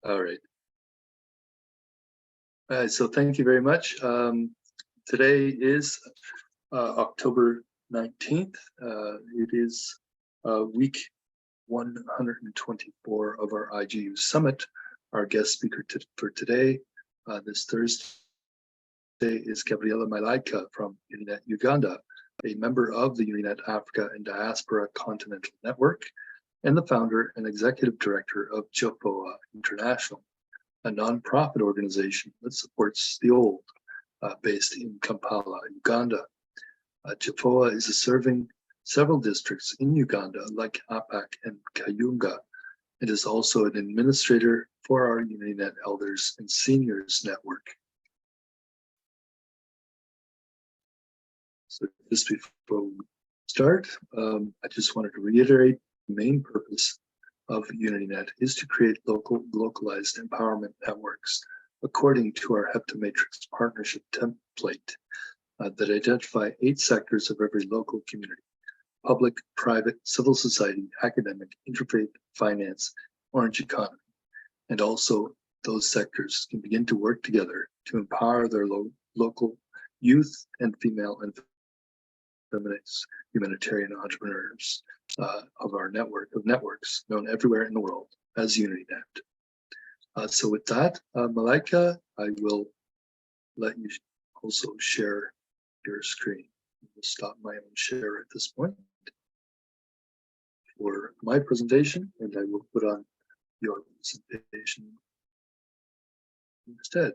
All right. So thank you very much. Today is October 19th. It is week 124 of our IGU Summit. Our guest speaker for today, this Thursday, is Gabriela Malaika from UnityNet Uganda, a member of the UnityNet Africa and Diaspora Continental Network, and the founder and executive director of JAFOA International, a nonprofit organization that supports the old, based in Kampala, Uganda. JAFOA is serving several districts in Uganda, like Apak and Kayunga. It is also an administrator for our UnityNet Elders and Seniors Network. So just before we start, I just wanted to reiterate the main purpose of UnityNet is to create local localized empowerment networks according to our heptamatrix partnership template that identify 8 sectors of every local community: public, private, civil society, academic, interfaith, finance, orange economy. And also those sectors can begin to work together to empower their local youth and female and feminist humanitarian entrepreneurs of our network of networks known everywhere in the world as UnityNet. So with that, Malaika, I will let you also share your screen. I'll stop my own share at this point for my presentation, and I will put on your presentation instead.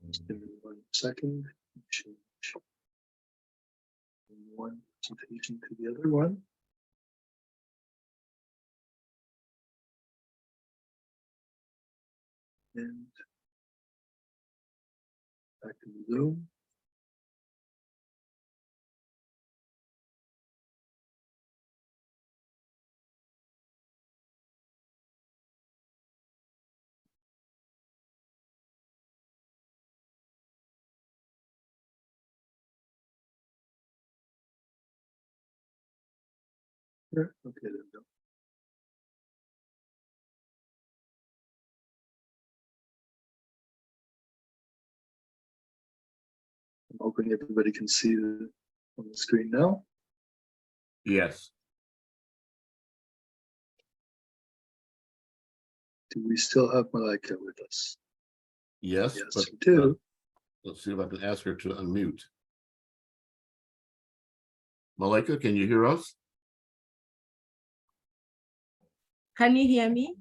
Just give me 1 second. Change one presentation to the other one. And back to Zoom. Okay, there we go. I'm hoping everybody can see on the screen now. Yes. Do we still have Malaika with us? Yes, Yes, but we do. let's see if I can ask her to unmute. Malaika, can you hear us? Can you hear me?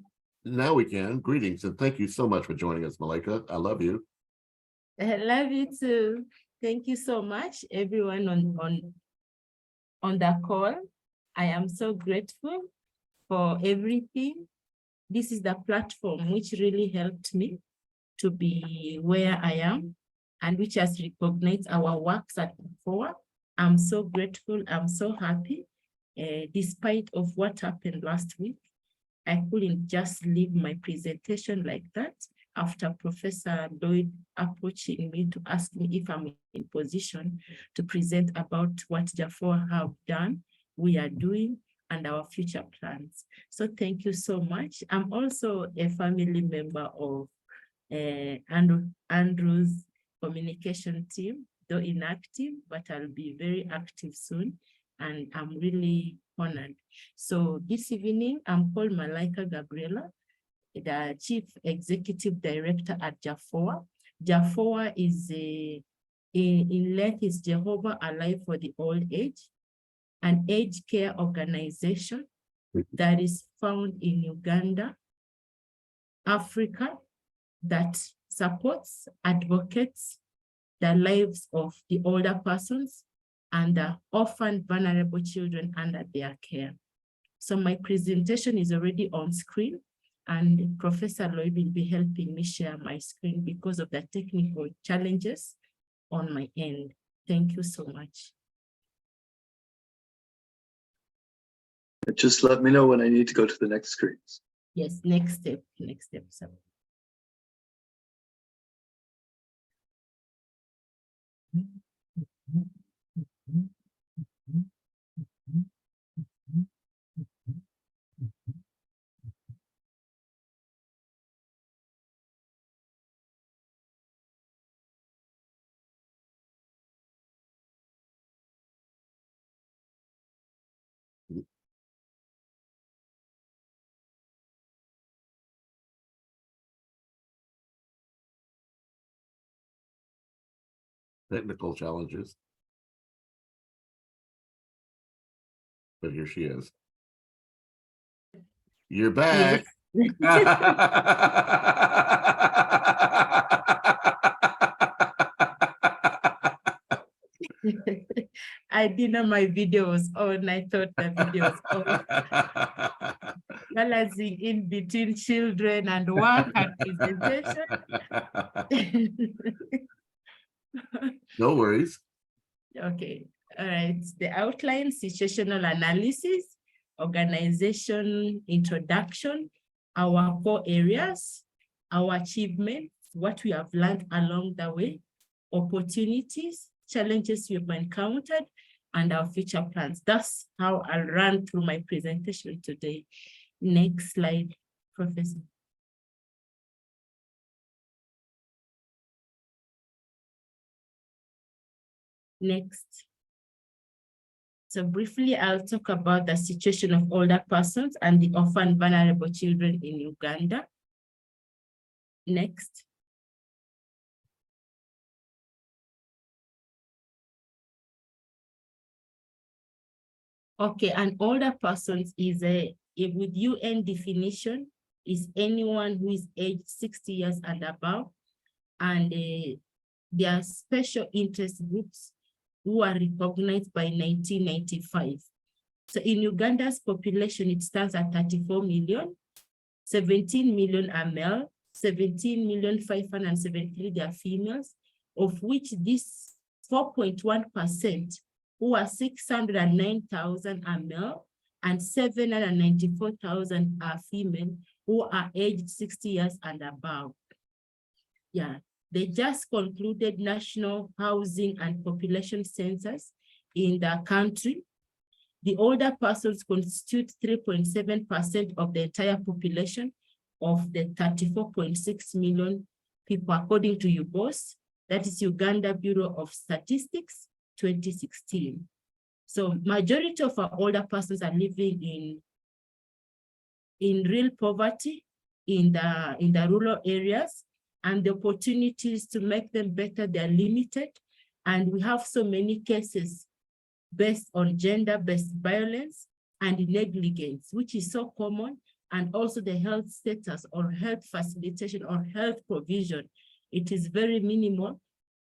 Now we can. Greetings, and thank you so much for joining us, Malaika. I love you. I love you too. Thank you so much, everyone on the call. I am so grateful for everything. This is the platform which really helped me to be where I am and which has recognized our works at JAFOA. I'm so grateful. I'm so happy. Despite of what happened last week, I couldn't just leave my presentation like that after Professor Lloyd approaching me to ask me if I'm in position to present about what JAFOA have done, we are doing, and our future plans. So thank you so much. I'm also a family member of Andrew's communication team, though inactive, but I'll be very active soon. And I'm really honored. So this evening, I'm called Malaika Gabriela, the Chief Executive Director at JAFOA. JAFOA is in length is Jehovah Alive for the Old Age, an aged care organization that is found in Uganda, Africa, that supports, advocates the lives of the older persons and the orphaned vulnerable children under their care. So my presentation is already on screen, and Professor Lloyd will be helping me share my screen because of the technical challenges on my end. Thank you so much. Just let me know when I need to go to the next screens. Yes, next step. So. technical challenges. But here she is. You're back. I didn't know my video was on. I thought the video was on. Balancing in between children and work and presentation. No worries. Okay, all right. The outline, situational analysis, organization introduction, our core areas, our achievements, what we have learned along the way, opportunities, challenges we've encountered, and our future plans. That's how I'll run through my presentation today. Next slide, Professor. Next. So briefly, I'll talk about the situation of older persons and the orphan vulnerable children in Uganda. Next. Okay, an older person is with UN definition, is anyone who is aged 60 years and above, and there are special interest groups who are recognized by 1995. So in Uganda's population, it stands at 34 million, 17 million are male, 17,573,000 are females, of which this 4.1% who are 609,000 are male and 794,000 are female who are aged 60 years and above. Yeah, they just concluded national housing and population census in the country. The older persons constitute 3.7% of the entire population of the 34.6 million people, according to UBOS, that is Uganda Bureau of Statistics, 2016. So majority of our older persons are living in real poverty in the rural areas, and the opportunities to make them better, they're limited. And we have so many cases based on gender-based violence and negligence, which is so common, and also the health status or health facilitation or health provision. It is very minimal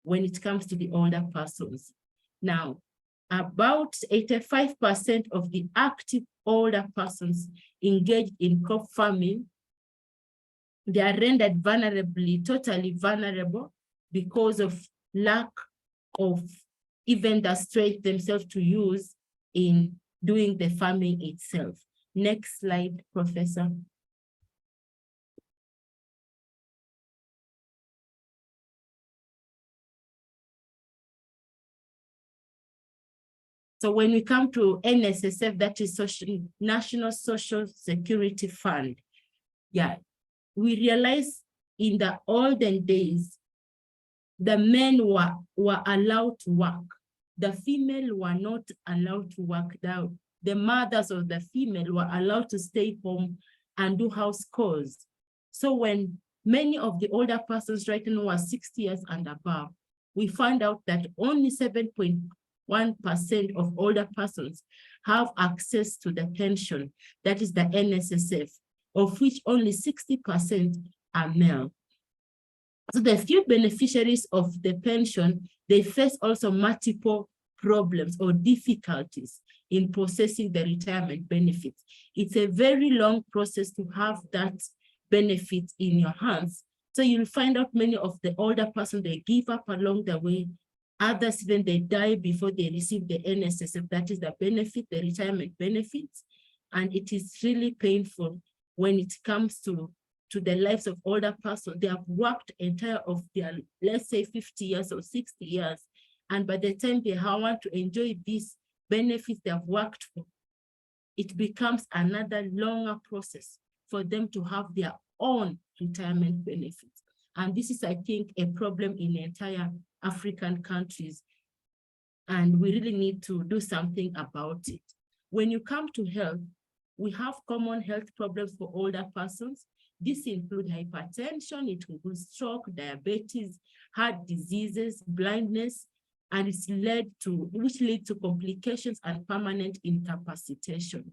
when it comes to the older persons. Now, about 85% of the active older persons engaged in crop farming, they are rendered totally vulnerable because of lack of even the strength themselves to use in doing the farming itself. Next slide, Professor. So when we come to NSSF, that is National Social Security Fund, yeah, we realize in the olden days, the men were allowed to work. The female were not allowed to work. The mothers of the female were allowed to stay home and do house chores. So when many of the older persons right now were 60 years and above, we found out that only 7.1% of older persons have access to the pension, that is the NSSF, of which only 60% are male. So the few beneficiaries of the pension, they face also multiple problems or difficulties in processing the retirement benefits. It's a very long process to have that benefit in your hands. So you'll find out many of the older persons, they give up along the way. Others, even they die before they receive the NSSF, that is the benefit, the retirement benefits. And it is really painful when it comes to the lives of older persons. They have worked entire of their, let's say 50 years or 60 years. And by the time they want to enjoy these benefits they have worked for, it becomes another longer process for them to have their own retirement benefits. And this is, I think, a problem in the entire African countries. And we really need to do something about it. When you come to health, we have common health problems for older persons. This includes hypertension, it includes stroke, diabetes, heart diseases, blindness, and which lead to complications and permanent incapacitation.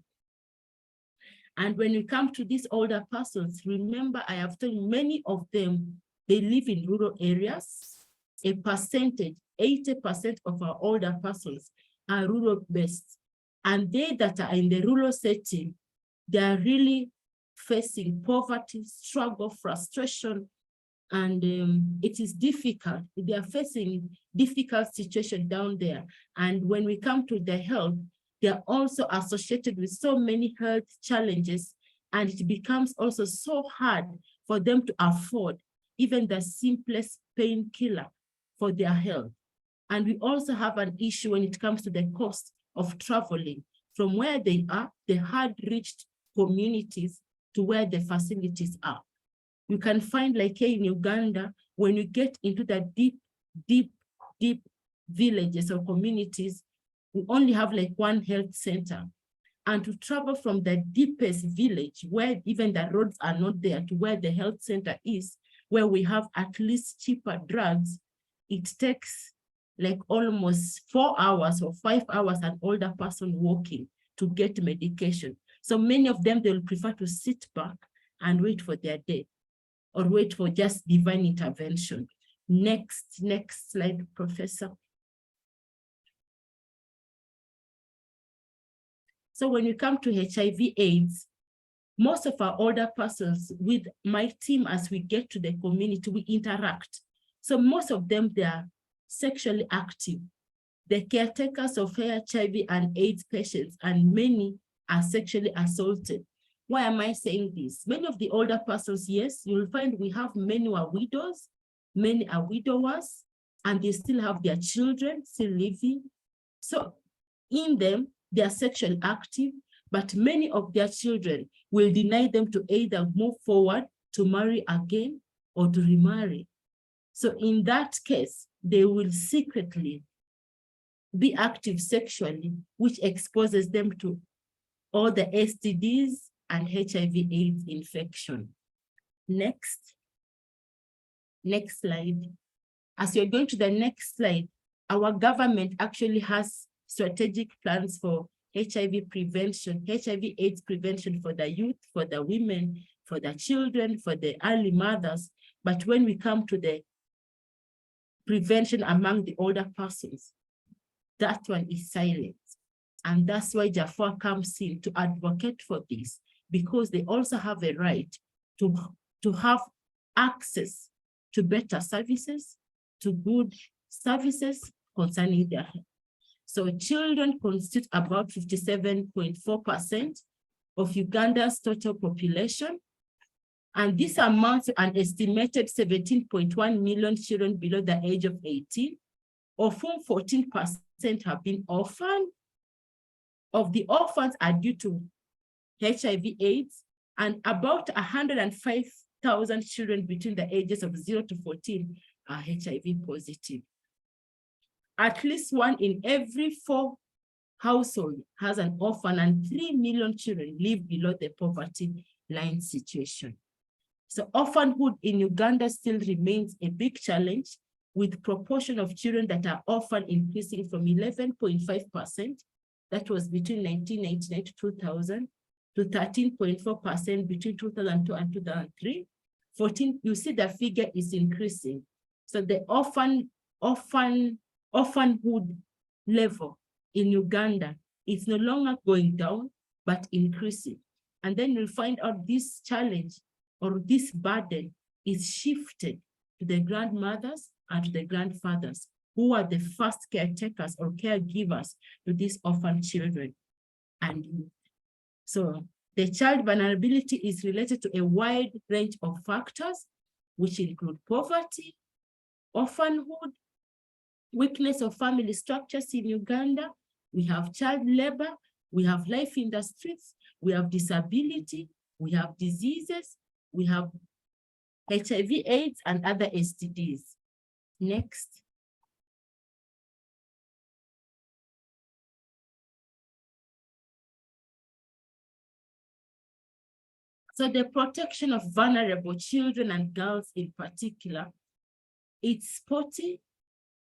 And when we come to these older persons, remember I have told you many of them, they live in rural areas. A percentage, 80% of our older persons are rural based. And they that are in the rural setting, they are really facing poverty, struggle, frustration, and it is difficult. They are facing difficult situation down there. And when we come to the health, they are also associated with so many health challenges, and it becomes also so hard for them to afford even the simplest painkiller for their health. And we also have an issue when it comes to the cost of traveling from where they are, the hard-reached communities, to where the facilities are. You can find, like here in Uganda, when you get into the deep villages or communities, we only have like one health center. And to travel from the deepest village, where even the roads are not there, to where the health center is, where we have at least cheaper drugs, it takes like almost 4 hours or 5 hours an older person walking to get medication. So many of them, they will prefer to sit back and wait for their death, or wait for just divine intervention. Next slide, Professor. So when we come to HIV/AIDS, most of our older persons, with my team, as we get to the community, we interact. So most of them, they are sexually active. The caretakers of HIV and AIDS patients, and many are sexually assaulted. Why am I saying this? Many of the older persons, yes, you'll find we have many who are widows, many are widowers, and they still have their children still living. So in them, they are sexually active, but many of their children will deny them to either move forward, to marry again, or to remarry. So in that case, they will secretly be active sexually, which exposes them to all the STDs and HIV/AIDS infection. Next slide. As you're going to the next slide, our government actually has strategic plans for HIV prevention, HIV/AIDS prevention for the youth, for the women, for the children, for the early mothers. But when we come to the prevention among the older persons, that one is silent. And that's why JAFOA comes in to advocate for this, because they also have a right to have access to better services, to good services concerning their health. So children constitute about 57.4% of Uganda's total population. And this amounts to an estimated 17.1 million children below the age of 18, of whom 14% have been orphaned. Of the orphans are due to HIV/AIDS, and about 105,000 children between the ages of 0 to 14 are HIV positive. At least 1 in every 4 households has an orphan, and 3 million children live below the poverty line situation. So orphanhood in Uganda still remains a big challenge, with proportion of children that are orphaned increasing from 11.5%, that was between 1999 to 2000, to 13.4% between 2002 and 2003. You see the figure is increasing. So the orphanhood level in Uganda is no longer going down, but increasing. And then you'll find out this challenge or this burden is shifted to the grandmothers and to the grandfathers, who are the first caretakers or caregivers to these orphan children and youth. So the child vulnerability is related to a wide range of factors, which include poverty, orphanhood, weakness of family structures in Uganda. We have child labor, we have life in the streets, we have disability, we have diseases, we have HIV/AIDS and other STDs. Next. So the protection of vulnerable children and girls in particular, it's spotty,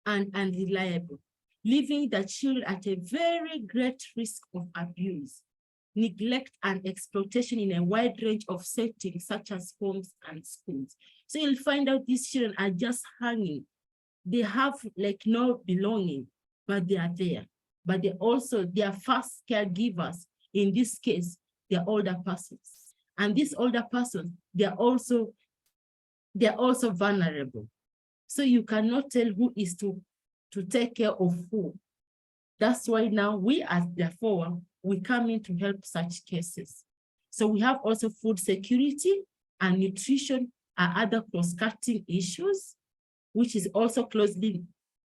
and unreliable, leaving the children at a very great risk of abuse, neglect, and exploitation in a wide range of settings, such as homes and schools. So you'll find out these children are just hanging. They have like no belonging, but they are there. But they are first caregivers. In this case, they're older persons. And these older persons, they're also vulnerable. So you cannot tell who is to take care of who. That's why now we as JAFOA, we come in to help such cases. So we have also food security and nutrition are other cross-cutting issues, which is also closely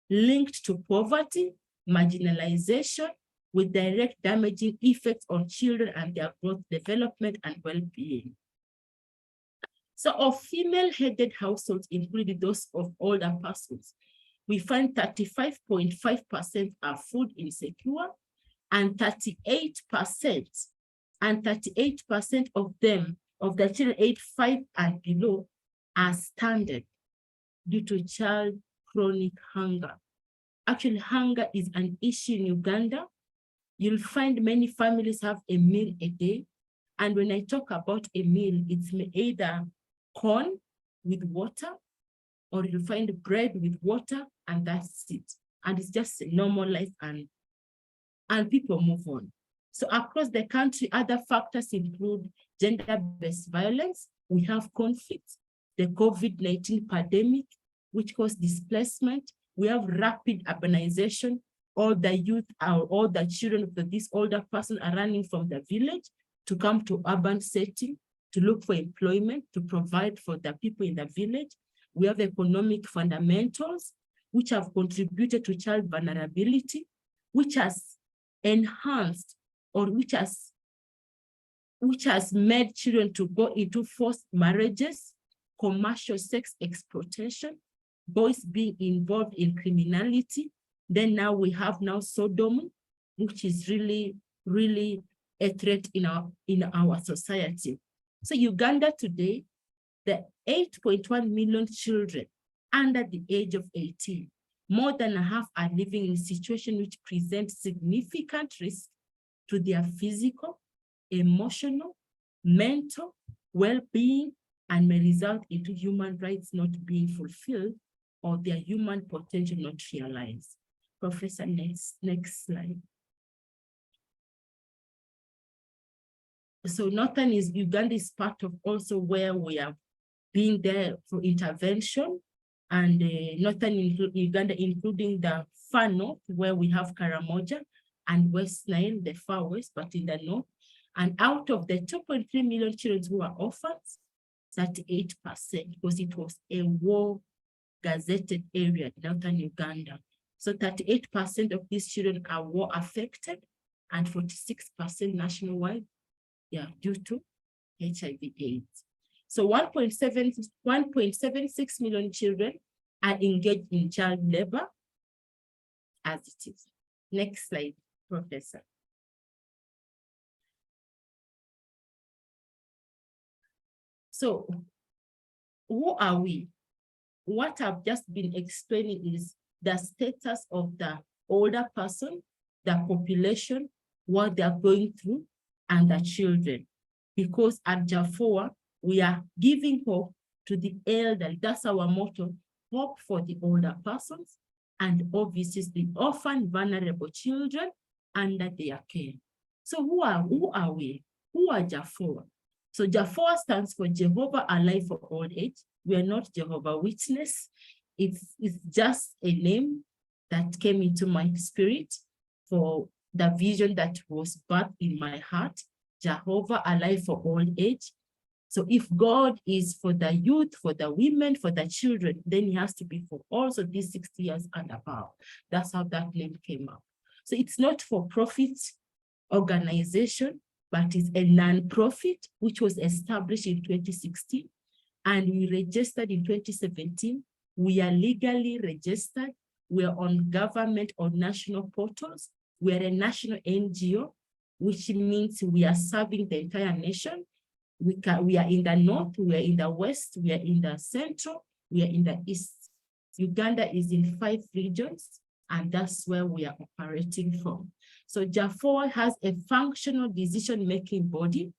linked to poverty, marginalization, with direct damaging effects on children and their growth, development, and well-being. So of female-headed households, including those of older persons, we find 35.5% are food insecure, and 38% of them, of the children aged 5 and below, are stranded due to child chronic hunger. Actually, hunger is an issue in Uganda. You'll find many families have a meal a day. And when I talk about a meal, it's either corn with water, or you'll find bread with water, and that's it. And it's just a normal life, and people move on. So across the country, other factors include gender-based violence. We have conflict, the COVID-19 pandemic, which caused displacement. We have rapid urbanization. All the youth, all the children of these older persons are running from the village to come to urban setting to look for employment, to provide for the people in the village. We have economic fundamentals, which have contributed to child vulnerability, which has enhanced or which has made children to go into forced marriages, commercial sex exploitation, boys being involved in criminality. Then now we have sodomy, which is really, really a threat in our society. So Uganda today, the 8.1 million children under the age of 18, more than half are living in situations which present significant risk to their physical, emotional, mental well-being, and may result into human rights not being fulfilled or their human potential not realized. Professor, next slide. So Northern Uganda is part of also where we are being there for intervention, and Northern Uganda, including the far north, where we have Karamoja, and West Nile, the far west, but in the north. And out of the 2.3 million children who are orphans, 38%, because it was a war-gazetted area, Northern Uganda. So 38% of these children are war affected, and 46% nationwide, due to HIV/AIDS. So 1.76 million children are engaged in child labor as it is. Next slide, Professor. So who are we? What I've just been explaining is the status of the older person, the population, what they're going through, and the children. Because at JAFOA, we are giving hope to the elderly. That's our motto, hope for the older persons, and obviously the orphan, vulnerable children under their care. So who are we? Who are JAFOA? So JAFOA stands for Jehovah Alive for Old Age. We are not Jehovah Witness. It's just a name that came into my spirit for the vision that was birthed in my heart, Jehovah Alive for Old Age. So if God is for the youth, for the women, for the children, then he has to be for also these 60 years and above. That's how that name came up. So it's not for profit organization, but it's a non-profit, which was established in 2016. And we registered in 2017. We are legally registered. We are on government or national portals. We are a national NGO, which means we are serving the entire nation. We are in the north, we are in the west, we are in the central, we are in the east. Uganda is in 5 regions, and that's where we are operating from. So JAFOA has a functional decision-making body.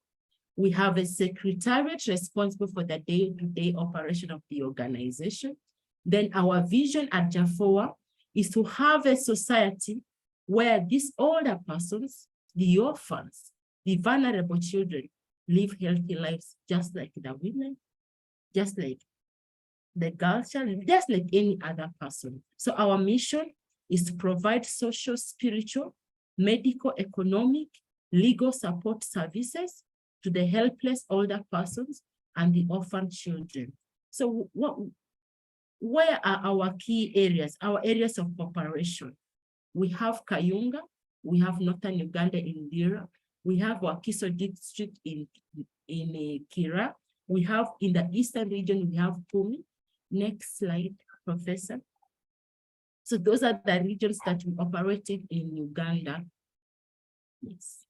We have a secretariat responsible for the day-to-day operation of the organization. Then our vision at JAFOA is to have a society where these older persons, the orphans, the vulnerable children live healthy lives just like the women, just like the girls, just like any other person. So our mission is to provide social, spiritual, medical, economic, legal support services to the helpless older persons and the orphan children. So where are our key areas, our areas of operation? We have Kayunga, we have Northern Uganda in Lira, we have Wakiso district in Kira, we have in the eastern region, we have Pubic. Next slide, Professor. So those are the regions that we operated in Uganda. Yes.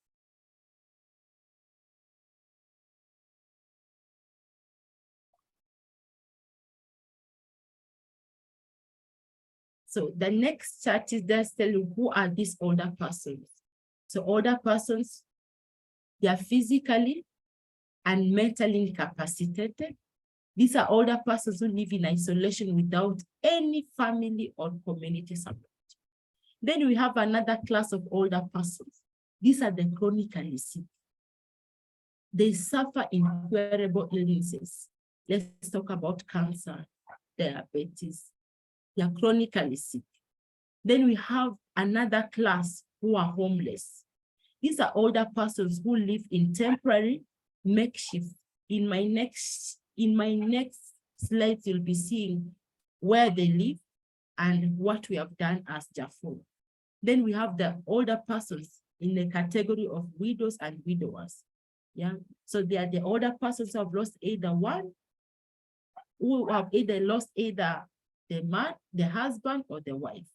So the next chart is just tell you who are these older persons. So older persons, they are physically and mentally incapacitated. These are older persons who live in isolation without any family or community support. Then we have another class of older persons. These are the chronically sick. They suffer incurable illnesses. Let's talk about cancer, diabetes. They are chronically sick. Then we have another class who are homeless. These are older persons who live in temporary makeshift. In my next slides, you'll be seeing where they live and what we have done as JAFOA. Then we have the older persons in the category of widows and widowers. Yeah, so they are the older persons who have lost either one, who have either lost either the man, the husband, or the wife.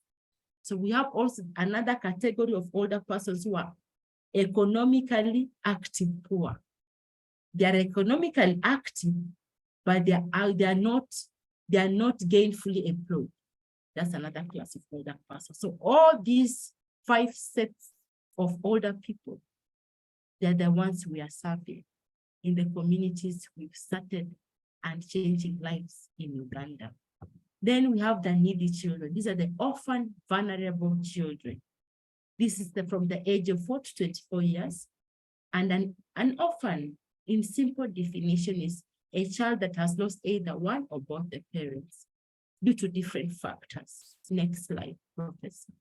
So we have also another category of older persons who are economically active poor. They are economically active, but they are not gainfully employed. That's another class of older persons. So all these 5 sets of older people, they're the ones we are serving in the communities we've started and changing lives in Uganda. Then we have the needy children. These are the orphan, vulnerable children. This is from the age of 4 to 24 years. And an orphan, in simple definition, is a child that has lost either one or both the parents due to different factors. Next slide, Professor.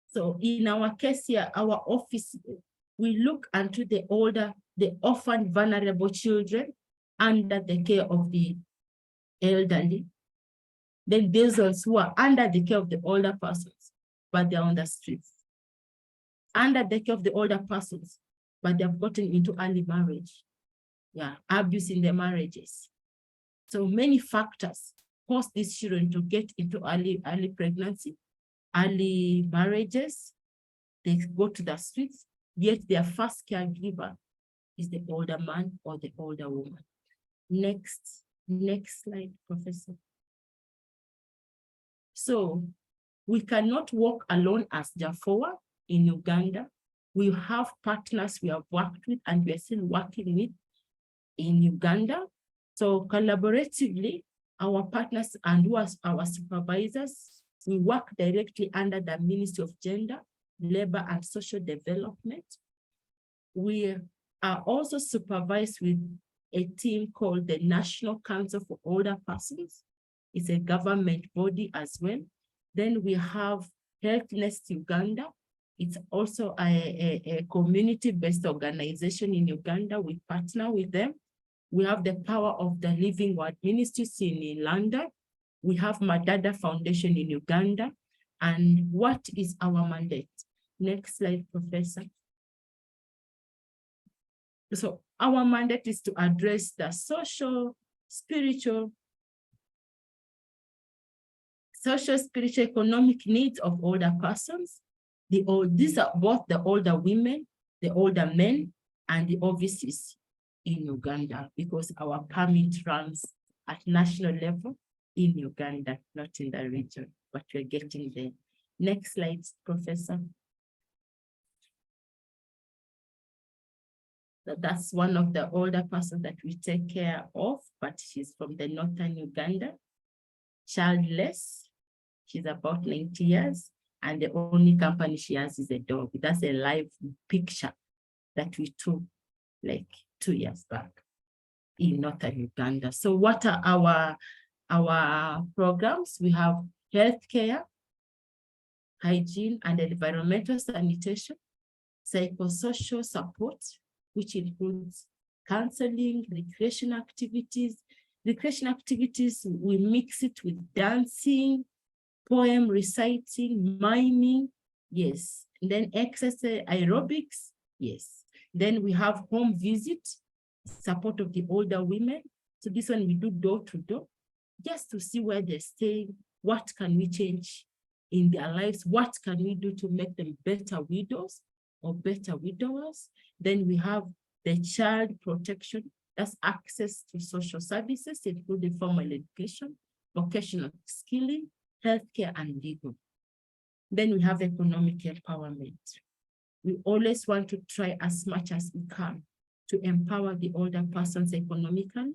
So in our case here, our office, we look into the orphan, vulnerable children under the care of the elderly. Then those who are under the care of the older persons, but they're on the streets. Under the care of the older persons, but they've gotten into early marriage. Yeah, abuse in their marriages. So many factors cause these children to get into early pregnancy, early marriages. They go to the streets, yet their first caregiver is the older man or the older woman. Next slide, Professor. So we cannot work alone as JAFOA in Uganda. We have partners we have worked with and we are still working with in Uganda. So collaboratively, our partners and who are our supervisors, we work directly under the Ministry of Gender, Labor and Social Development. We are also supervised with a team called the National Council for Older Persons. It's a government body as well. Then we have Healthness Uganda. It's also a community-based organization in Uganda. We partner with them. We have the Power of the Living Word Ministries in London. We have Madada Foundation in Uganda. And what is our mandate? Next slide, Professor. So our mandate is to address the social, spiritual, economic needs of older persons. These are both the older women, the older men and the overseas in Uganda, because our permit runs at national level in Uganda, not in the region, but we're getting there. Next slide, Professor. That's one of the older persons that we take care of, but she's from the northern Uganda, childless. She's about 90 years, and the only company she has is a dog. That's a live picture that we took like 2 years back in northern Uganda. So what are our programs? We have healthcare, hygiene and environmental sanitation, psychosocial support, which includes counseling, recreation activities. Recreation activities, we mix it with dancing, poem reciting, miming, yes. And then exercise, aerobics, yes. Then we have home visit, support of the older women. So this one we do door to door, just to see where they're staying, what can we change in their lives, what can we do to make them better widows or better widowers. Then we have the child protection, that's access to social services, including formal education, vocational skilling, healthcare, and legal. Then we have economic empowerment. We always want to try as much as we can to empower the older persons economically.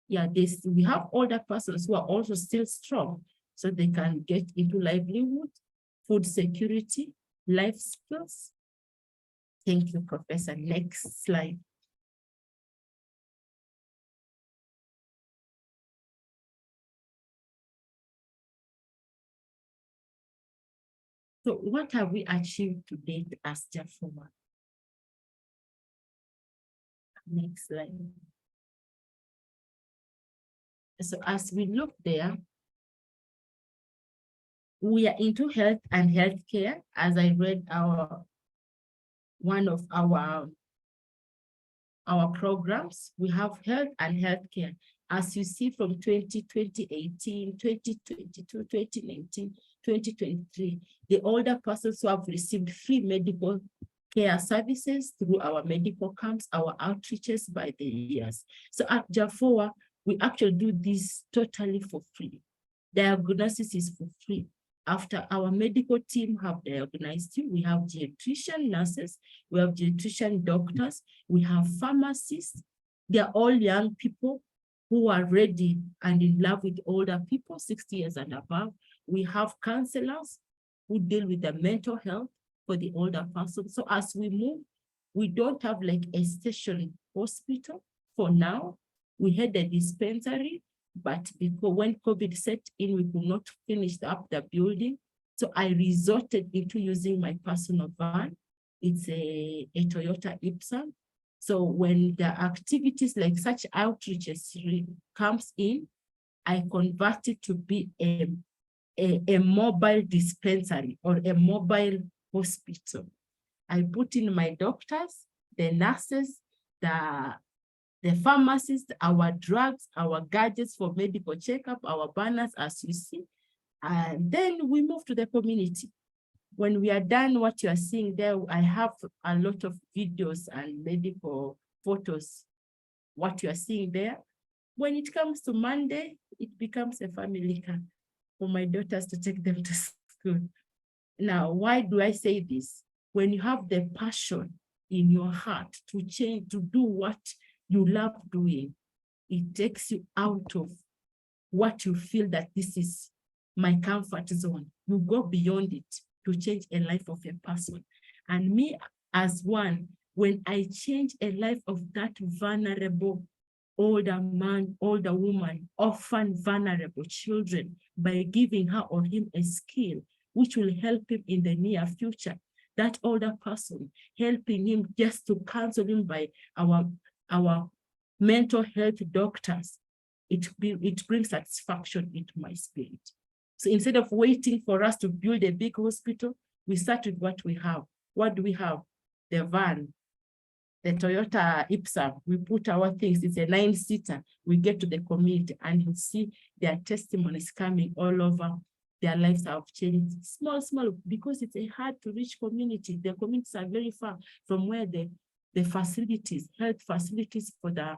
Yeah, we have older persons who are also still strong, so they can get into livelihood, food security, life skills. Thank you, Professor. Next slide. So what have we achieved to date as JAFOA? Next slide. So as we look there, we are into health and healthcare. As I read one of our programs, we have health and healthcare. As you see from 2018, 2022, 2019, 2023, the older persons who have received free medical care services through our medical camps, our outreaches by the years. So at JAFOA, we actually do this totally for free. Diagnosis is for free. After our medical team have diagnosed you, we have geriatrician nurses, we have geriatrician doctors, we have pharmacists. They're all young people who are ready and in love with older people, 60 years and above. We have counselors who deal with the mental health for the older person. So as we move, we don't have like a station hospital for now. We had a dispensary, but because when COVID set in, we could not finish up the building. So I resorted into using my personal van. It's a Toyota Ipsan. So when the activities like such outreaches comes in, I convert it to be a mobile dispensary or a mobile hospital. I put in my doctors, the nurses, the pharmacists, our drugs, our gadgets for medical checkup, our banners, as you see. And then we move to the community. When we are done, what you are seeing there, I have a lot of videos and medical photos. What you are seeing there. When it comes to Monday, it becomes a family car for my daughters to take them to school. Now, why do I say this? When you have the passion in your heart to change, to do what you love doing, it takes you out of what you feel that this is my comfort zone. You go beyond it to change a life of a person. And me as one, when I change a life of that vulnerable older man, older woman, orphan, vulnerable children, by giving her or him a skill which will help him in the near future, that older person, helping him just to counsel him by our mental health doctors, it brings satisfaction into my spirit. So instead of waiting for us to build a big hospital, we start with what we have. What do we have? The van, the Toyota Ipsa. We put our things, it's a 9-seater. We get to the community and you see their testimonies coming all over their lives have changed. Small, because it's a hard to reach community. The communities are very far from where the facilities, health facilities for the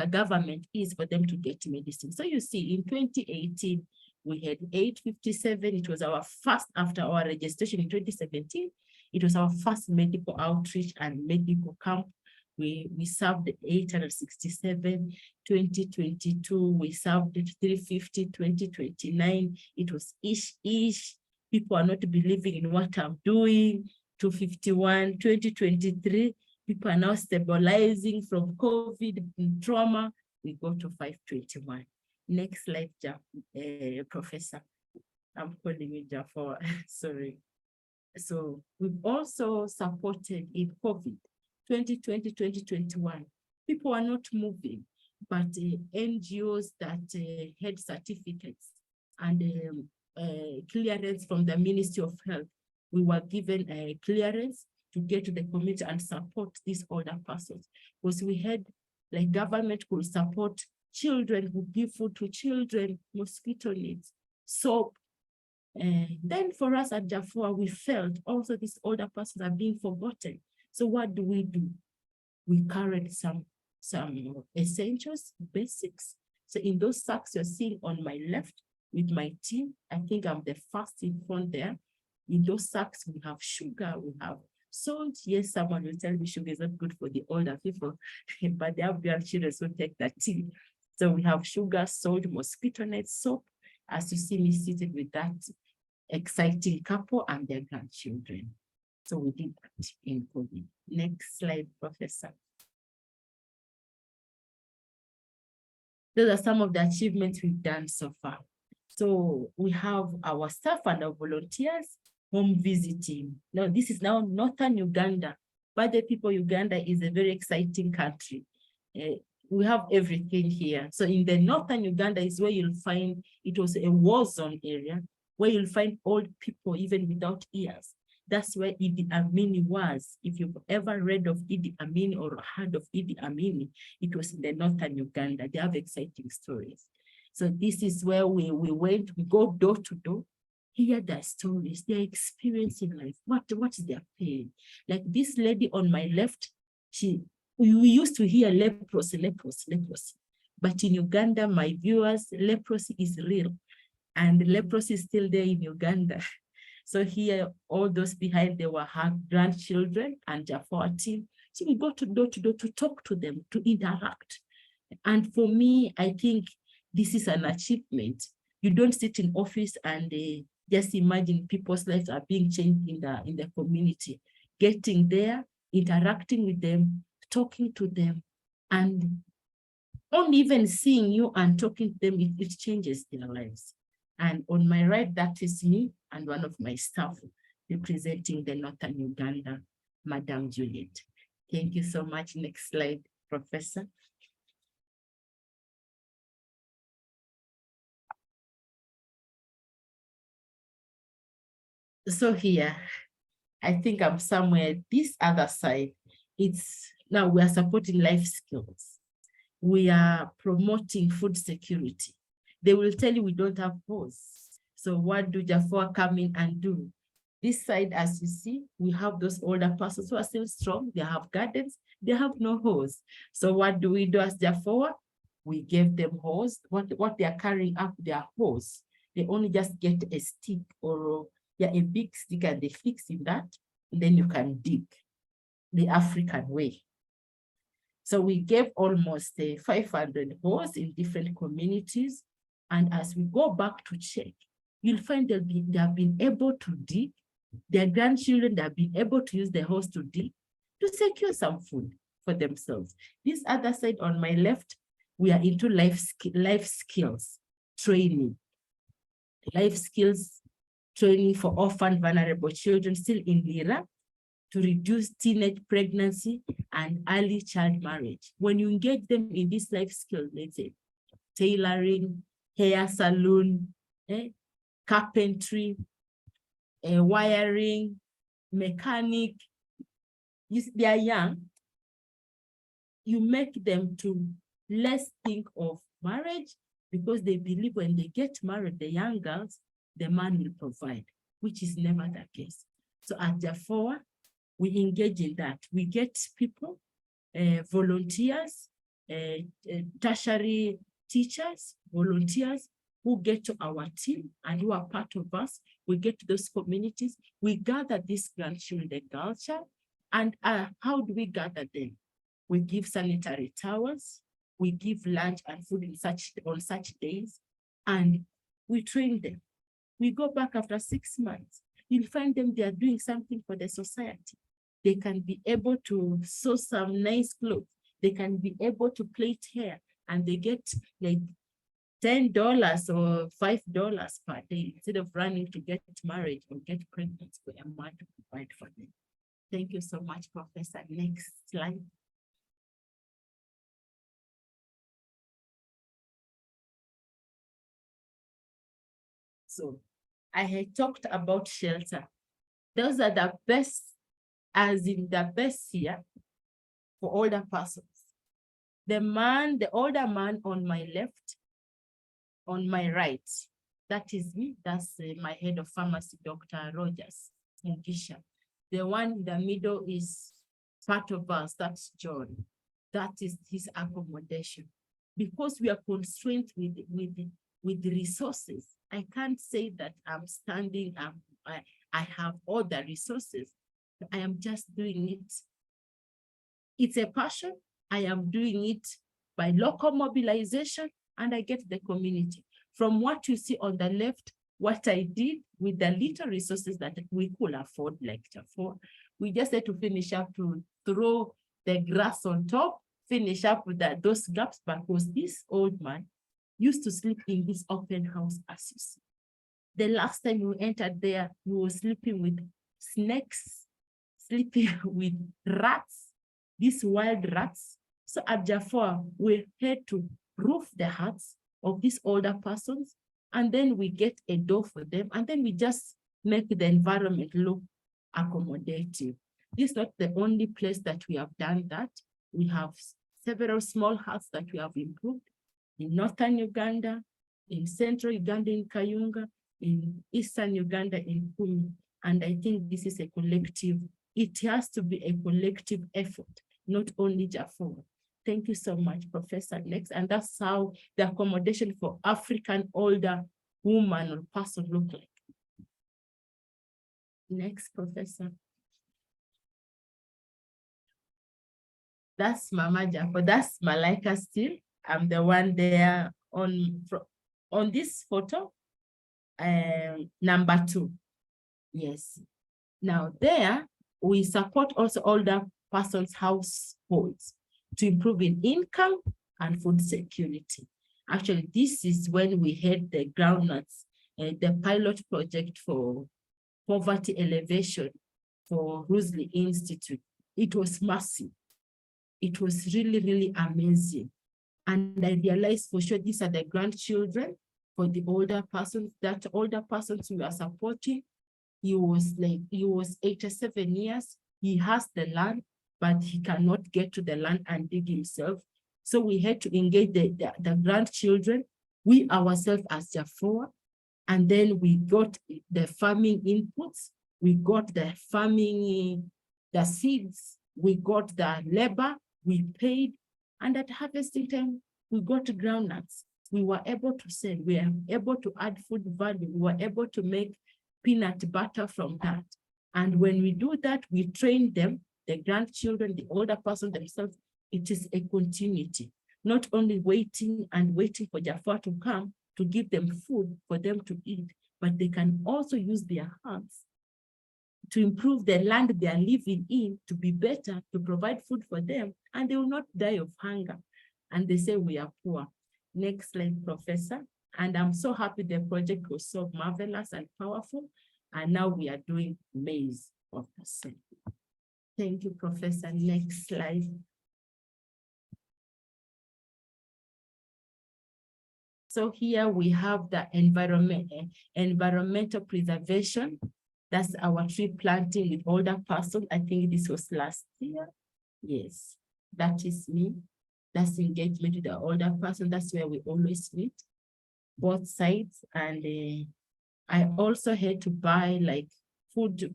government is for them to get medicine. So you see, in 2018, we had 857. It was our first, after our registration in 2017, it was our first medical outreach and medical camp. We served 867. 2022, we served 350. 2029, it was ish. People are not believing in what I'm doing. 251. 2023, people are now stabilizing from COVID and trauma. We go to 521. Next slide, Professor. I'm calling you JAFOA, sorry. So we've also supported in COVID, 2020, 2021. People are not moving, but NGOs that had certificates and clearance from the Ministry of Health, we were given a clearance to get to the community and support these older persons. Because we had, like, government could support children, who give food to children, mosquito nets, soap. Then for us at JAFOA, we felt also these older persons are being forgotten. So what do? We carried some essentials, basics. So in those sacks you're seeing on my left with my team, I think I'm the first in front there. In those sacks, we have sugar, we have salt. Yes, someone will tell me sugar is not good for the older people, but they have their children who take that tea. So we have sugar, salt, mosquito net, soap, as you see me seated with that exciting couple and their grandchildren. So we did that in COVID. Next slide, Professor. Those are some of the achievements we've done so far. So we have our staff and our volunteers home visiting. Now, this is now northern Uganda. But the people, Uganda is a very exciting country. We have everything here. So in the northern Uganda is where you'll find, it was a war zone area, where you'll find old people even without ears. That's where Idi Amin was. If you've ever read of Idi Amin or heard of Idi Amin, it was in the northern Uganda. They have exciting stories. So this is where we went, we go door to door, hear their stories, their experience in life, what is their pain. Like this lady on my left, we used to hear leprosy. But in Uganda, my viewers, leprosy is real. And leprosy is still there in Uganda. So here, all those behind, they were her grandchildren and JAFOA team. So we go to door to talk to them, to interact. And for me, I think this is an achievement. You don't sit in office and just imagine people's lives are being changed in the community. Getting there, interacting with them, talking to them, and only even seeing you and talking to them, it changes their lives. And on my right, that is me and one of my staff representing the Northern Uganda, Madam Juliet. Thank you so much. Next slide, Professor. So here, I think I'm somewhere this other side. It's now we are supporting life skills. We are promoting food security. They will tell you we don't have hose. So what do JAFOA come in and do? This side, as you see, we have those older persons who are still strong. They have gardens. They have no hose. So what do we do as JAFOA? We give them hose. What they are carrying up their hose. They only just get a stick or a big stick and they fix in that. And then you can dig the African way. So we gave almost 500 hose in different communities. And as we go back to check, you'll find they have been able to dig. Their grandchildren, they have been able to use the hose to dig, to secure some food for themselves. This other side on my left, we are into life skills training. Life skills training for orphan vulnerable children still in Lira to reduce teenage pregnancy and early child marriage. When you engage them in this life skill, let's say tailoring, hair salon, carpentry, wiring, mechanic, they are young, you make them to less think of marriage, because they believe when they get married, the young girls, the man will provide, which is never the case. So at JAFOA, we engage in that. We get people, volunteers, tertiary teachers, volunteers who get to our team and who are part of us. We get to those communities. We gather these grandchildren culture. And how do we gather them? We give sanitary towels. We give lunch and food on such days. And we train them. We go back after 6 months. You'll find them, they are doing something for the society. They can be able to sew some nice clothes. They can be able to plait hair, and they get like $10 or $5 per day instead of running to get married or get pregnant for a man to provide for them. Thank you so much, Professor. Next slide. So I had talked about shelter. Those are the best, as in the best here for older persons. The older man on my left, on my right, that is me, that's my head of pharmacy, Dr. Rogers Mugisha. The one in the middle is part of us, that's John. That is his accommodation. Because we are constrained with the resources, I can't say that I'm standing, I have all the resources. I am just doing it. It's a passion. I am doing it by local mobilization, and I get the community. From what you see on the left, what I did with the little resources that we could afford, like JAFOA, we just had to finish up to throw the grass on top, finish up with those gaps, because this old man used to sleep in this open house, as you see. The last time we entered there, we were sleeping with snakes, sleeping with rats, these wild rats. So at JAFOA, we had to roof the huts of these older persons, and then we get a door for them, and then we just make the environment look accommodative. This is not the only place that we have done that. We have several small huts that we have improved in northern Uganda, in central Uganda, in Kayunga, in eastern Uganda, in Pubic. And I think this is a collective, it has to be a collective effort, not only JAFOA. Thank you so much, Professor. Next, and that's how the accommodation for African older woman or person look like. Next, Professor. That's Mama JAFOA. That's Malaika still. I'm the one there on this photo, number 2. Yes. Now there, we support also older persons' households to improve in income and food security. Actually, this is when we had the groundnuts, the pilot project for poverty elevation for Rusley Institute. It was massive. It was really, really amazing. And I realized for sure these are the grandchildren for the older persons. That older persons we are supporting, he was 87 years. He has the land, but he cannot get to the land and dig himself. So we had to engage the grandchildren, we ourselves as JAFOA, and then we got the farming inputs, we got the farming, the seeds, we got the labor, we paid, and at harvesting time, we got groundnuts. We were able to sell, we were able to add food value, we were able to make peanut butter from that. And when we do that, we train them, the grandchildren, the older person themselves. It is a continuity, not only waiting for JAFOA to come to give them food for them to eat, but they can also use their hands to improve the land they are living in to be better, to provide food for them, and they will not die of hunger. And they say we are poor. Next slide, Professor. And I'm so happy the project was so marvelous and powerful. And now we are doing maize of the same. Thank you, Professor. Next slide. So here we have the environmental preservation. That's our tree planting with older person. I think this was last year. Yes, that is me. That's engagement with the older person. That's where we always meet. both sides. And I also had to buy like food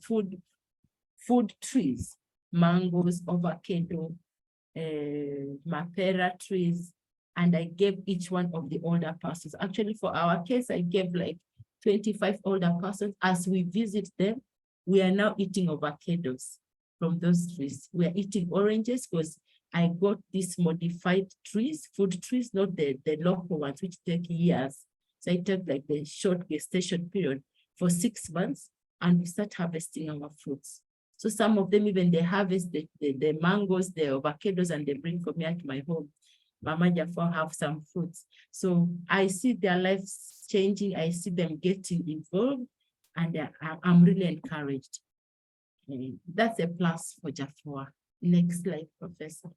trees, mangoes, avocado, mapera trees, and I gave each one of the older persons. Actually, for our case, I gave like 25 older persons. As we visit them, we are now eating avocados from those trees. We are eating oranges because I got these modified trees, food trees, not the local ones, which take years. So I took like the short gestation period for 6 months, and we start harvesting our fruits. So some of them, even they harvest the mangoes, the avocados, and they bring for me at my home. Mama JAFOA have some fruits. So I see their lives changing. I see them getting involved, and I'm really encouraged. That's a plus for JAFOA. Next slide, Professor.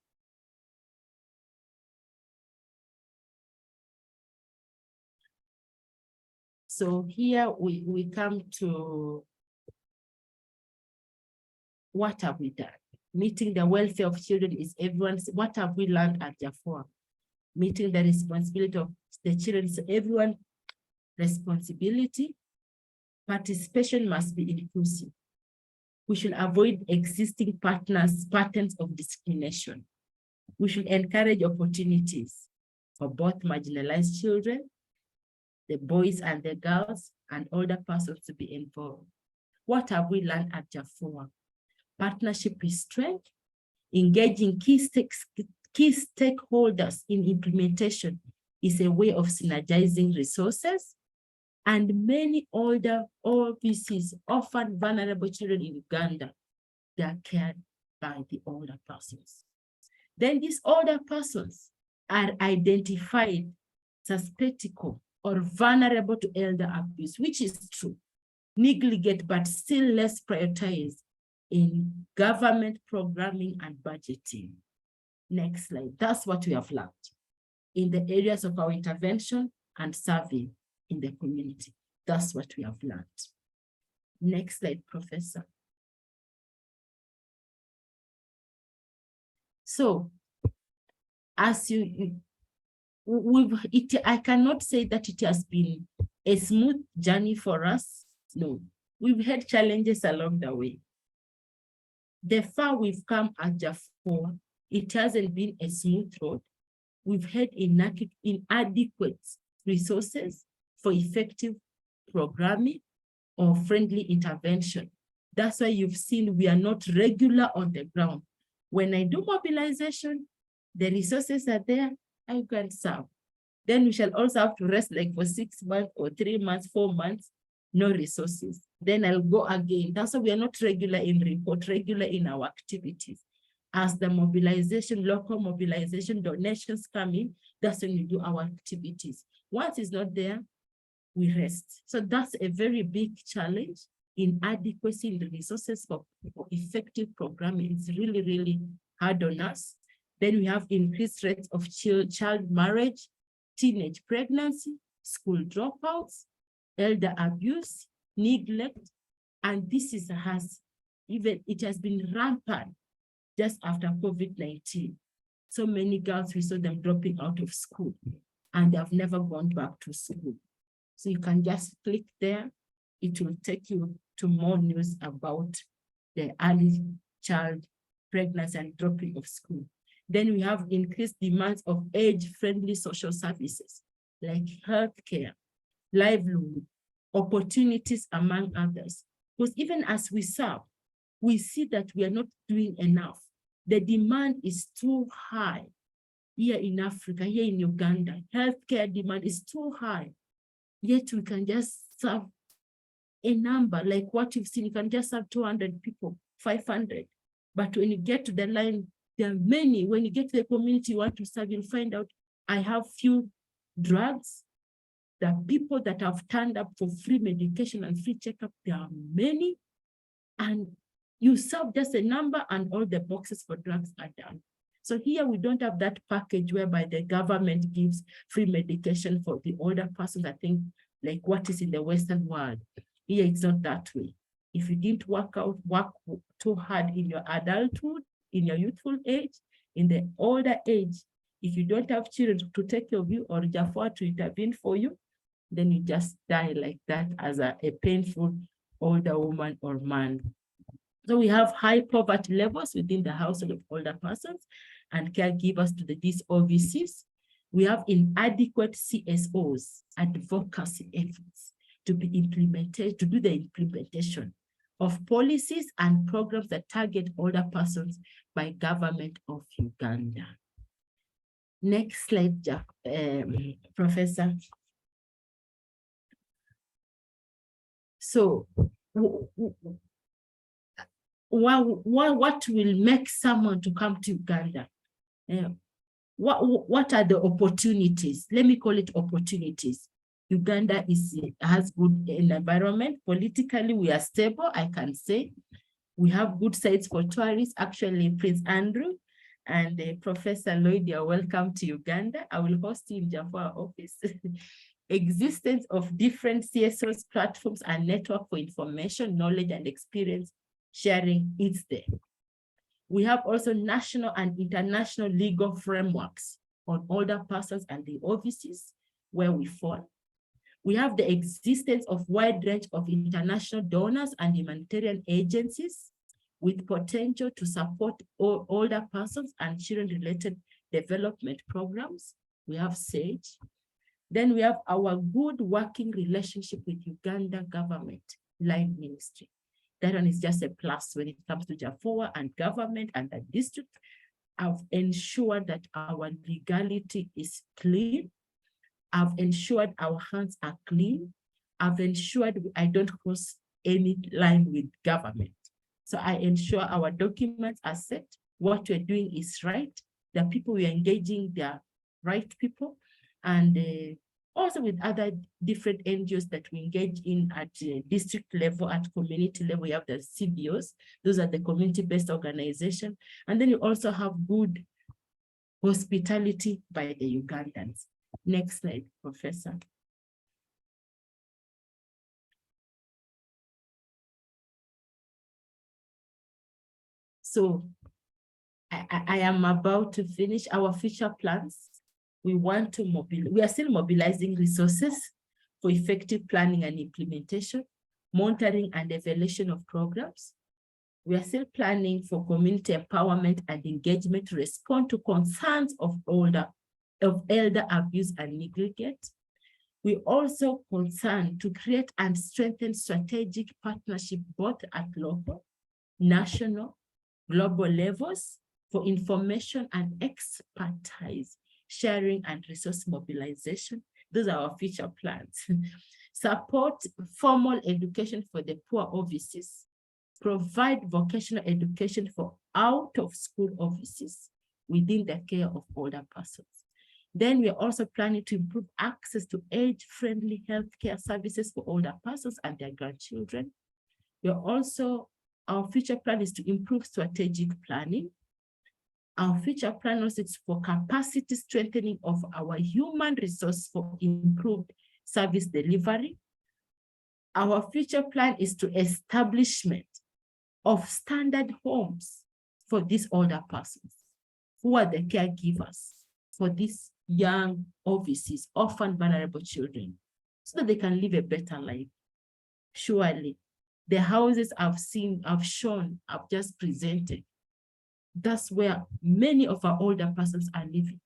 So here we come to what have we done? Meeting the welfare of children is everyone's. What have we learned at JAFOA? Meeting the responsibility of the children is everyone's responsibility. Participation must be inclusive. We should avoid existing patterns of discrimination. We should encourage opportunities for both marginalized children, the boys and the girls, and older persons to be involved. What have we learned at JAFOA? Partnership is strength. Engaging key stakeholders in implementation is a way of synergizing resources. And many older OPCs, often vulnerable children in Uganda, they are cared by the older persons. Then these older persons are identified susceptible or vulnerable to elder abuse, which is true, negligent, but still less prioritized in government programming and budgeting. Next slide. That's what we have learned in the areas of our intervention and serving in the community. That's what we have learned. Next slide, Professor. So, as I cannot say that it has been a smooth journey for us. No, we've had challenges along the way. The far we've come at JAFOA, it hasn't been a smooth road. We've had inadequate resources for effective programming or friendly intervention. That's why you've seen we are not regular on the ground. When I do mobilization, the resources are there, I can serve. Then we shall also have to rest like for 6 months or 3 months, 4 months, no resources. Then I'll go again. That's why we are not regular in report, regular in our activities. As the mobilization, local mobilization, donations come in, that's when we do our activities. Once it's not there, we rest. So that's a very big challenge. Inadequacy in the resources for effective programming. It's really, really hard on us. Then we have increased rates of child marriage, teenage pregnancy, school dropouts, elder abuse, neglect, and this it has been rampant just after COVID-19. So many girls, we saw them dropping out of school and they have never gone back to school. So you can just click there. It will take you to more news about the early child pregnancy and dropping of school. Then we have increased demands of age-friendly social services like healthcare, livelihood, opportunities, among others. Because even as we serve, we see that we are not doing enough. The demand is too high here in Africa, here in Uganda. Healthcare demand is too high. Yet we can just serve a number like what you've seen. You can just serve 200 people, 500. But when you get to the line, there are many. When you get to the community you want to serve, you'll find out I have few drugs. The people that have turned up for free medication and free checkup, there are many. And you serve just a number and all the boxes for drugs are done. So here we don't have that package whereby the government gives free medication for the older persons. I think like what is in the Western world. Here it's not that way. If you didn't work too hard in your adulthood, in your youthful age, in the older age, if you don't have children to take care of you or JAFOA to intervene for you, then you just die like that as a painful older woman or man. So we have high poverty levels within the household of older persons and caregivers to these OVCs. We have inadequate CSOs, advocacy efforts to be implemented, to do the implementation of policies and programs that target older persons by government of Uganda. Next slide, Professor. So what will make someone to come to Uganda? What are the opportunities? Let me call it opportunities. Uganda has good environment. Politically, we are stable, I can say. We have good sites for tourists. Actually, Prince Andrew and Professor Lloyd, you are welcome to Uganda. I will host you in JAFOA office. Existence of different CSOs, platforms, and network for information, knowledge, and experience sharing is there. We have also national and international legal frameworks on older persons and the offices where we fall. We have the existence of wide range of international donors and humanitarian agencies with potential to support older persons and children-related development programs. We have SAGE. Then we have our good working relationship with Uganda government line ministry. That one is just a plus when it comes to JAFOA and government and the district. I've ensured that our legality is clean. I've ensured our hands are clean. I've ensured I don't cross any line with government. So I ensure our documents are set. What we're doing is right. The people we're engaging, they are right people. And also with other different NGOs that we engage in at district level, at community level, we have the CBOs. Those are the community-based organizations. And then you also have good hospitality by the Ugandans. Next slide, Professor. So I am about to finish our future plans. We want to mobilize, we are still mobilizing resources for effective planning and implementation, monitoring and evaluation of programs. We are still planning for community empowerment and engagement to respond to concerns of elder abuse and neglect. We also concern to create and strengthen strategic partnership both at local, national, global levels for information and expertise sharing and resource mobilization. Those are our future plans. Support formal education for the poor offices. Provide vocational education for out-of-school offices within the care of older persons. Then we are also planning to improve access to age-friendly healthcare services for older persons and their grandchildren. Our future plan is to improve strategic planning. Our future plan also is for capacity strengthening of our human resource for improved service delivery. Our future plan is to establishment of standard homes for these older persons who are the caregivers for these young overseas, orphan, vulnerable children, so that they can live a better life. Surely, the houses I've shown, I've just presented, that's where many of our older persons are living.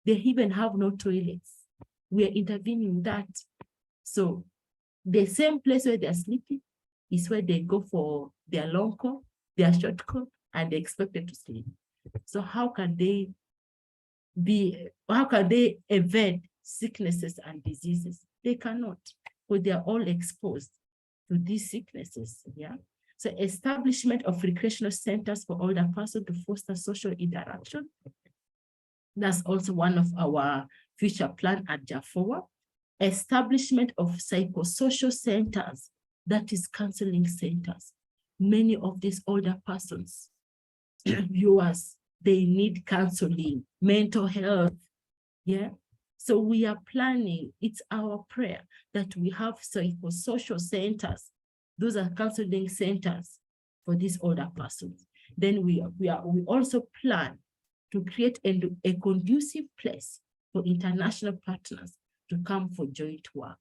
They even have no toilets. We are intervening in that. So the same place where they're sleeping is where they go for their long coat, their short coat, and they're expected to sleep. So how can they evade sicknesses and diseases? They cannot, because they are all exposed to these sicknesses. Yeah. So establishment of recreational centers for older persons to foster social interaction. That's also one of our future plan at JAFOA. Establishment of psychosocial centers, that is counseling centers. Many of these older persons, viewers, they need counseling, mental health. Yeah. So we are planning, it's our prayer that we have psychosocial centers. Those are counseling centers for these older persons. Then we also plan to create a conducive place for international partners to come for joint work.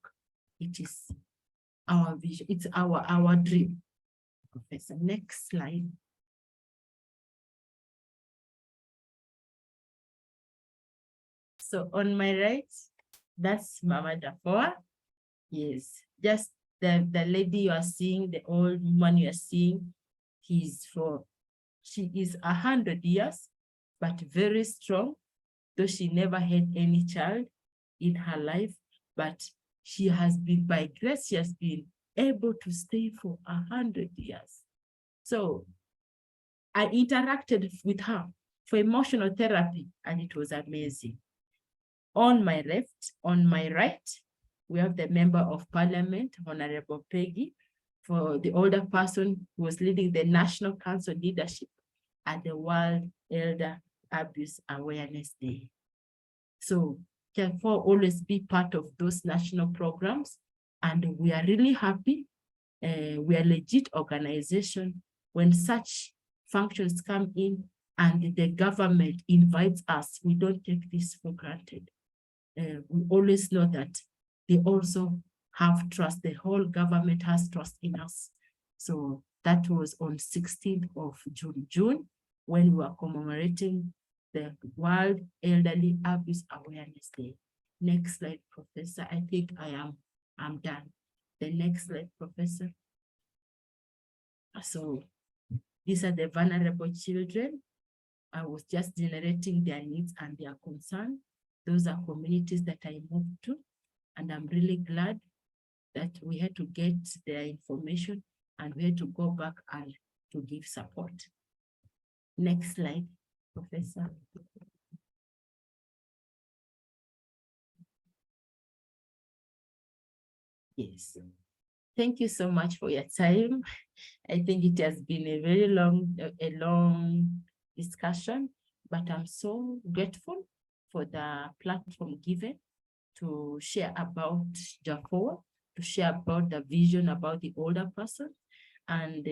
it is our vision, it's our dream. Professor, next slide. So on my right, that's Mama JAFOA. Yes, just the lady you are seeing, the old woman you are seeing, she is 100 years, but very strong, though she never had any child in her life, but she has been, by grace, she has been able to stay for 100 years. So I interacted with her for emotional therapy, and it was amazing. On my left, on my right, we have the Member of Parliament, Honorable Peggy, for the older person who was leading the National Council leadership at the World Elder Abuse Awareness Day. So JAFOA always be part of those national programs, and we are really happy. We are a legit organization. When such functions come in and the government invites us, we don't take this for granted. We always know that they also have trust. The whole government has trust in us. So that was on 16th of June, when we were commemorating the World Elderly Abuse Awareness Day. Next slide, Professor. I think I'm done. The next slide, Professor. So these are the vulnerable children. I was just generating their needs and their concern. Those are communities that I moved to, and I'm really glad that we had to get their information and we had to go back and to give support. Next slide, Professor. Yes. Thank you so much for your time. I think it has been a very long discussion, but I'm so grateful for the platform given to share about JAFOA, to share about the vision about the older person. And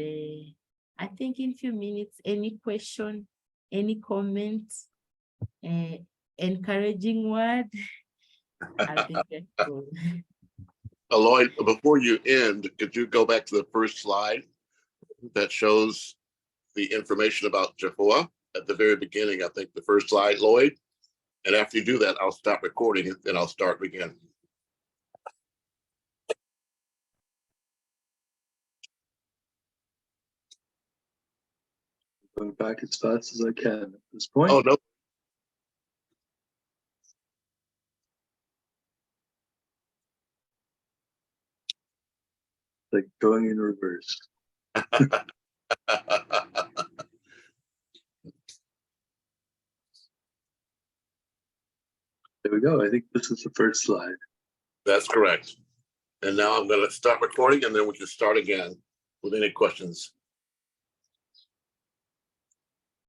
I think in a few minutes, any question, any comments, encouraging word, I'll be grateful. Lloyd, before you end, could you go back to the first slide that shows the information about JAFOA at the very beginning? I think the first slide, Lloyd. And after you do that, I'll stop recording it, and I'll start again. Going back as fast as I can at this point. Oh, no. Like going in reverse. There we go. I think this is the first slide. That's correct. And now I'm going to start recording, and then we can start again with any questions